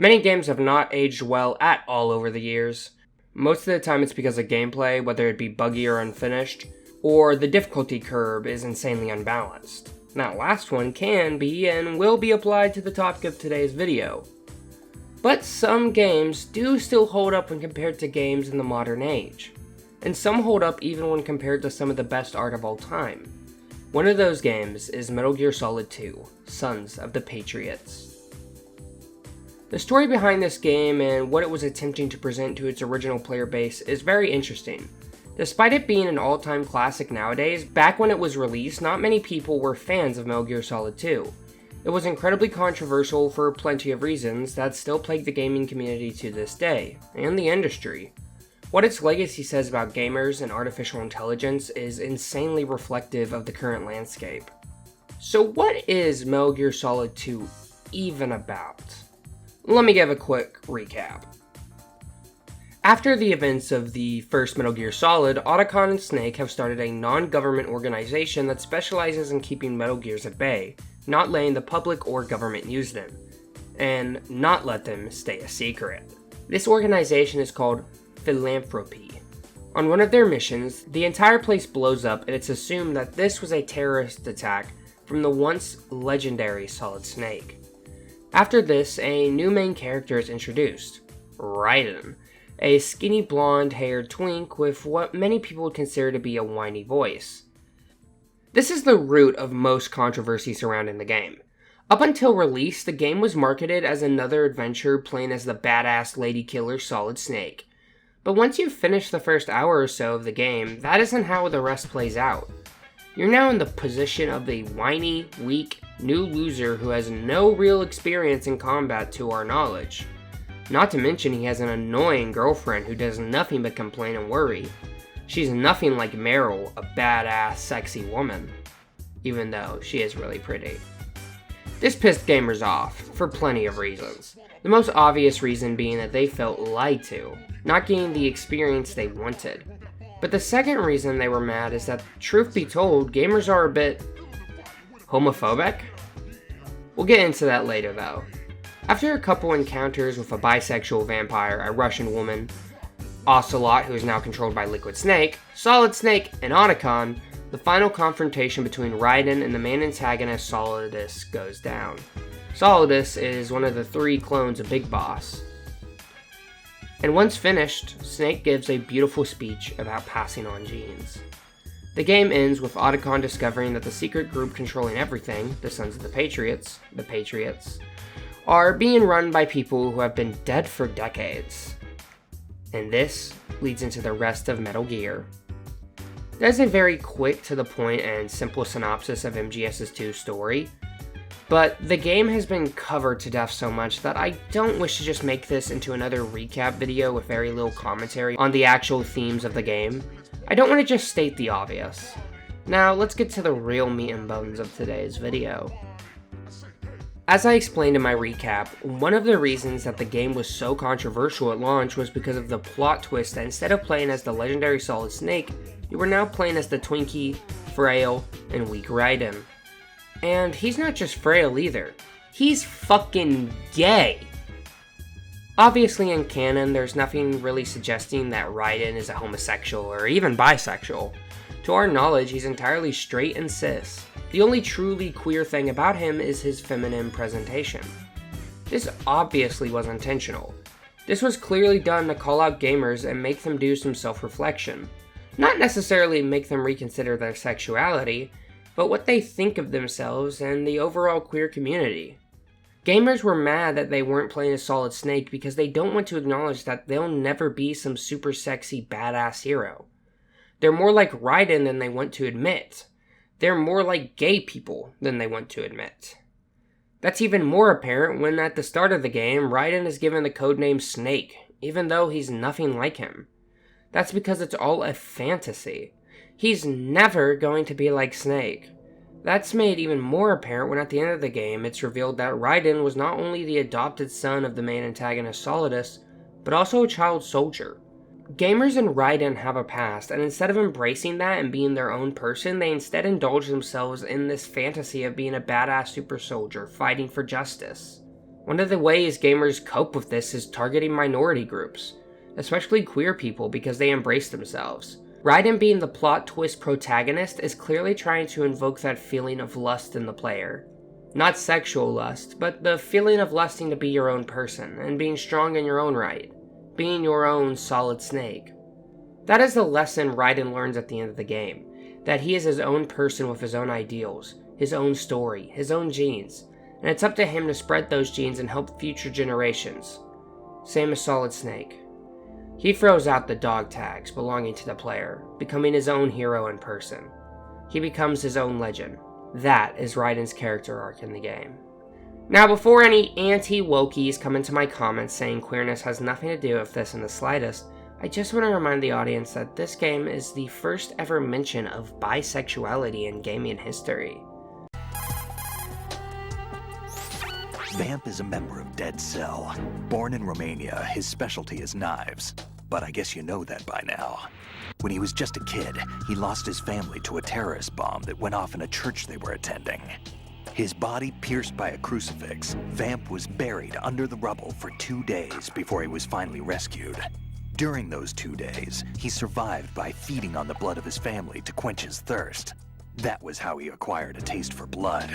Many games have not aged well at all over the years. Most of the time it's because of gameplay, whether it be buggy or unfinished, or the difficulty curve is insanely unbalanced. That last one can be and will be applied to the topic of today's video. But some games do still hold up when compared to games in the modern age. And some hold up even when compared to some of the best art of all time. One of those games is Metal Gear Solid 2, Sons of the Patriots. The story behind this game and what it was attempting to present to its original player base is very interesting. Despite it being an all-time classic nowadays, back when it was released, not many people were fans of Metal Gear Solid 2. It was incredibly controversial for plenty of reasons that still plague the gaming community to this day, and the industry. What its legacy says about gamers and artificial intelligence is insanely reflective of the current landscape. So what is Metal Gear Solid 2 even about? Let me give a quick recap. After the events of the first Metal Gear Solid, Otacon and Snake have started a non-government organization that specializes in keeping Metal Gears at bay, not letting the public or government use them, and not let them stay a secret. This organization is called Philanthropy. On one of their missions, the entire place blows up and it's assumed that this was a terrorist attack from the once legendary Solid Snake. After this, a new main character is introduced, Raiden, a skinny blonde-haired twink with what many people would consider to be a whiny voice. This is the root of most controversy surrounding the game. Up until release, the game was marketed as another adventure playing as the badass lady killer Solid Snake. But once you've finished the first hour or so of the game, that isn't how the rest plays out. You're now in the position of a whiny, weak, new loser who has no real experience in combat to our knowledge. Not to mention he has an annoying girlfriend who does nothing but complain and worry. She's nothing like Meryl, a badass, sexy woman, even though she is really pretty. This pissed gamers off, for plenty of reasons. The most obvious reason being that they felt lied to, not getting the experience they wanted. But the second reason they were mad is that, truth be told, gamers are a bit homophobic? We'll get into that later though. After a couple encounters with a bisexual vampire, a Russian woman, Ocelot, who is now controlled by Liquid Snake, Solid Snake, and Otacon, the final confrontation between Raiden and the main antagonist Solidus goes down. Solidus is one of the 3 clones of Big Boss. And once finished, Snake gives a beautiful speech about passing on genes. The game ends with Otacon discovering that the secret group controlling everything, the Sons of the Patriots, are being run by people who have been dead for decades. And this leads into the rest of Metal Gear. That is a very quick, to the point, and simple synopsis of MGS's 2 story, but the game has been covered to death so much that I don't wish to just make this into another recap video with very little commentary on the actual themes of the game. I don't want to just state the obvious. Now, let's get to the real meat and bones of today's video. As I explained in my recap, one of the reasons that the game was so controversial at launch was because of the plot twist that instead of playing as the legendary Solid Snake, you were now playing as the twinky, frail, and weak Raiden. And he's not just frail either. He's fucking gay! Obviously in canon, there's nothing really suggesting that Raiden is a homosexual or even bisexual. To our knowledge, he's entirely straight and cis. The only truly queer thing about him is his feminine presentation. This obviously was intentional. This was clearly done to call out gamers and make them do some self-reflection. Not necessarily make them reconsider their sexuality, but what they think of themselves and the overall queer community. Gamers were mad that they weren't playing as Solid Snake because they don't want to acknowledge that they'll never be some super sexy badass hero. They're more like Raiden than they want to admit. They're more like gay people than they want to admit. That's even more apparent when at the start of the game, Raiden is given the codename Snake, even though he's nothing like him. That's because it's all a fantasy. He's never going to be like Snake. That's made even more apparent when at the end of the game it's revealed that Raiden was not only the adopted son of the main antagonist Solidus, but also a child soldier. Gamers and Raiden have a past, and instead of embracing that and being their own person, they instead indulge themselves in this fantasy of being a badass super soldier fighting for justice. One of the ways gamers cope with this is targeting minority groups, especially queer people, because they embrace themselves. Raiden being the plot twist protagonist is clearly trying to invoke that feeling of lust in the player. Not sexual lust, but the feeling of lusting to be your own person, and being strong in your own right, being your own Solid Snake. That is the lesson Raiden learns at the end of the game, that he is his own person with his own ideals, his own story, his own genes, and it's up to him to spread those genes and help future generations. Same as Solid Snake. He throws out the dog tags belonging to the player, becoming his own hero in person. He becomes his own legend. That is Raiden's character arc in the game. Now, before any anti-wokies come into my comments saying queerness has nothing to do with this in the slightest, I just want to remind the audience that this game is the first ever mention of bisexuality in gaming history. Vamp is a member of Dead Cell. Born in Romania, his specialty is knives. But I guess you know that by now. When he was just a kid, he lost his family to a terrorist bomb that went off in a church they were attending. His body pierced by a crucifix, Vamp was buried under the rubble for 2 days before he was finally rescued. During those 2 days, he survived by feeding on the blood of his family to quench his thirst. That was how he acquired a taste for blood.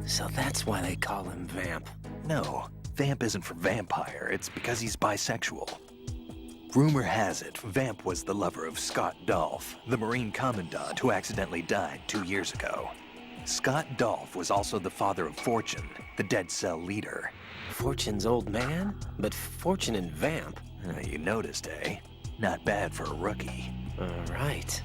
So that's why they call him Vamp. No, Vamp isn't for vampire, it's because he's bisexual. Rumor has it, Vamp was the lover of Scott Dolph, the Marine Commandant who accidentally died 2 years ago. Scott Dolph was also the father of Fortune, the Dead Cell leader. Fortune's old man? But Fortune and Vamp? You noticed, eh? Not bad for a rookie. Right.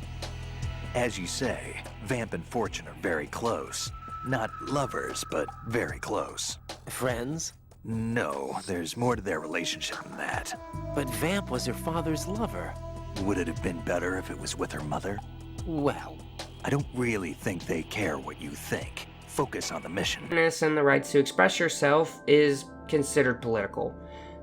As you say, Vamp and Fortune are very close. Not lovers, but very close. Friends? No, there's more to their relationship than that. But Vamp was her father's lover. Would it have been better if it was with her mother? Well, I don't really think they care what you think. Focus on the mission. And the right to express yourself is considered political.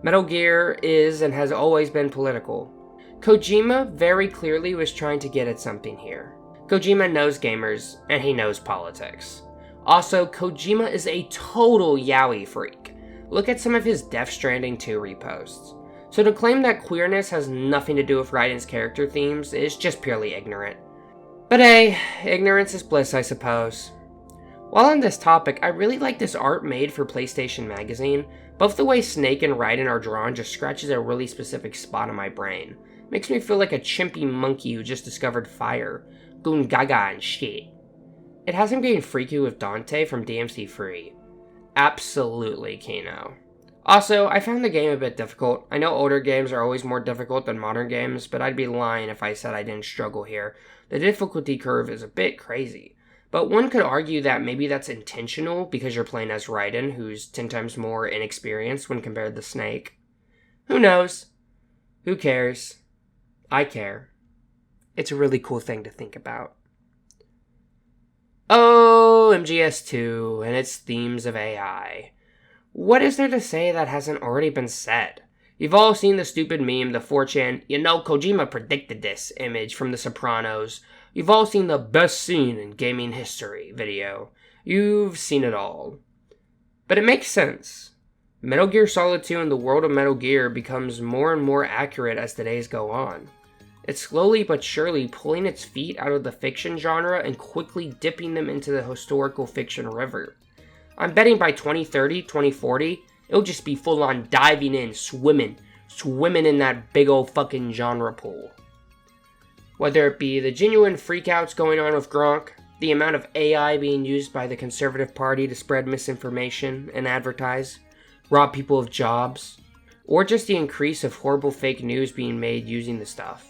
Metal Gear is and has always been political. Kojima very clearly was trying to get at something here. Kojima knows gamers, and he knows politics. Also, Kojima is a total yaoi freak. Look at some of his Death Stranding 2 reposts. So to claim that queerness has nothing to do with Raiden's character themes is just purely ignorant. But hey, ignorance is bliss, I suppose. While on this topic, I really like this art made for PlayStation Magazine. Both the way Snake and Raiden are drawn just scratches a really specific spot in my brain. Makes me feel like a chimpy monkey who just discovered fire, going gaga and shit. It has him getting freaky with Dante from DMC3. Absolutely, Kino. Also, I found the game a bit difficult. I know older games are always more difficult than modern games, but I'd be lying if I said I didn't struggle here. The difficulty curve is a bit crazy. But one could argue that maybe that's intentional because you're playing as Raiden, who's 10 times more inexperienced when compared to Snake. Who knows? Who cares? I care. It's a really cool thing to think about. Oh, MGS2 and its themes of AI. What is there to say that hasn't already been said? You've all seen the stupid meme, the 4chan, you know Kojima predicted this image from The Sopranos. You've all seen the best scene in gaming history video. You've seen it all. But it makes sense. Metal Gear Solid 2 and the world of Metal Gear becomes more and more accurate as the days go on. It's slowly but surely pulling its feet out of the fiction genre and quickly dipping them into the historical fiction river. I'm betting by 2030, 2040, it'll just be full on diving in, swimming in that big old fucking genre pool. Whether it be the genuine freakouts going on with Gronk, the amount of AI being used by the Conservative Party to spread misinformation and advertise, rob people of jobs, or just the increase of horrible fake news being made using the stuff.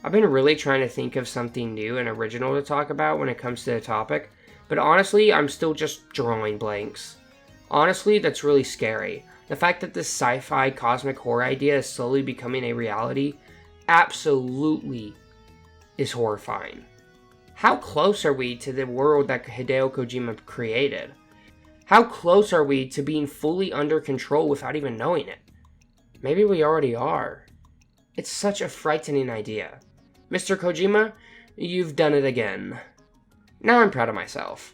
I've been really trying to think of something new and original to talk about when it comes to the topic, but honestly, I'm still just drawing blanks. Honestly, that's really scary. The fact that this sci-fi cosmic horror idea is slowly becoming a reality absolutely is horrifying. How close are we to the world that Hideo Kojima created? How close are we to being fully under control without even knowing it? Maybe we already are. It's such a frightening idea. Mr. Kojima, you've done it again. Now I'm proud of myself.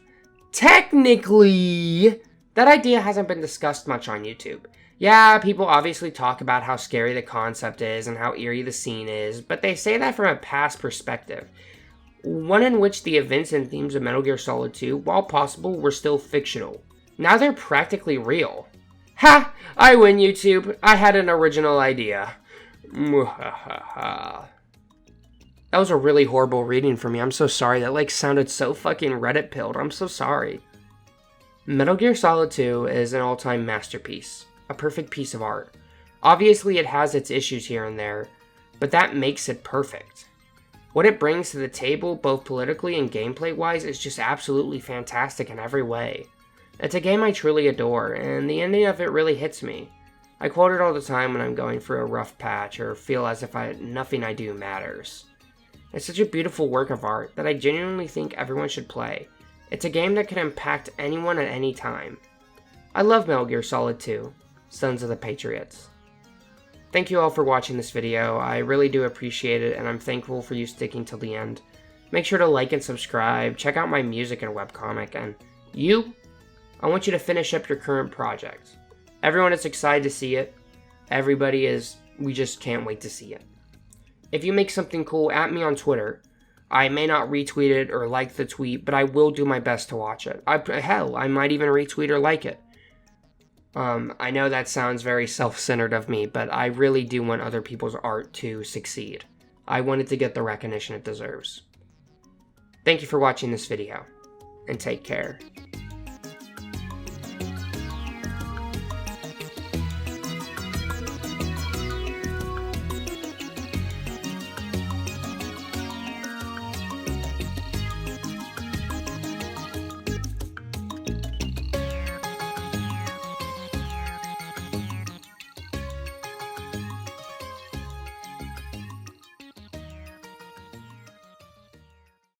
Technically, That idea hasn't been discussed much on YouTube. Yeah, people obviously talk about how scary the concept is and how eerie the scene is, but they say that from a past perspective. One in which the events and themes of Metal Gear Solid 2, while possible, were still fictional. Now they're practically real. Ha! I win, YouTube. I had an original idea. That was a really horrible reading for me. I'm so sorry. That sounded so fucking Reddit pilled. I'm so sorry. Metal Gear Solid 2 is an all-time masterpiece. A perfect piece of art. Obviously it has its issues here and there, but that makes it perfect. What it brings to the table, both politically and gameplay-wise, is just absolutely fantastic in every way. It's a game I truly adore, and the ending of it really hits me. I quote it all the time when I'm going through a rough patch or feel as if nothing I do matters. It's such a beautiful work of art that I genuinely think everyone should play. It's a game that can impact anyone at any time. I love Metal Gear Solid 2, Sons of the Patriots. Thank you all for watching this video. I really do appreciate it, and I'm thankful for you sticking till the end. Make sure to like and subscribe, check out my music and webcomic, and you, I want you to finish up your current project. Everyone is excited to see it. Everybody is. We just can't wait to see it. If you make something cool, at me on Twitter. I may not retweet it or like the tweet, but I will do my best to watch it. Hell, I might even retweet or like it. I know that sounds very self-centered of me, but I really do want other people's art to succeed. I want it to get the recognition it deserves. Thank you for watching this video, and take care.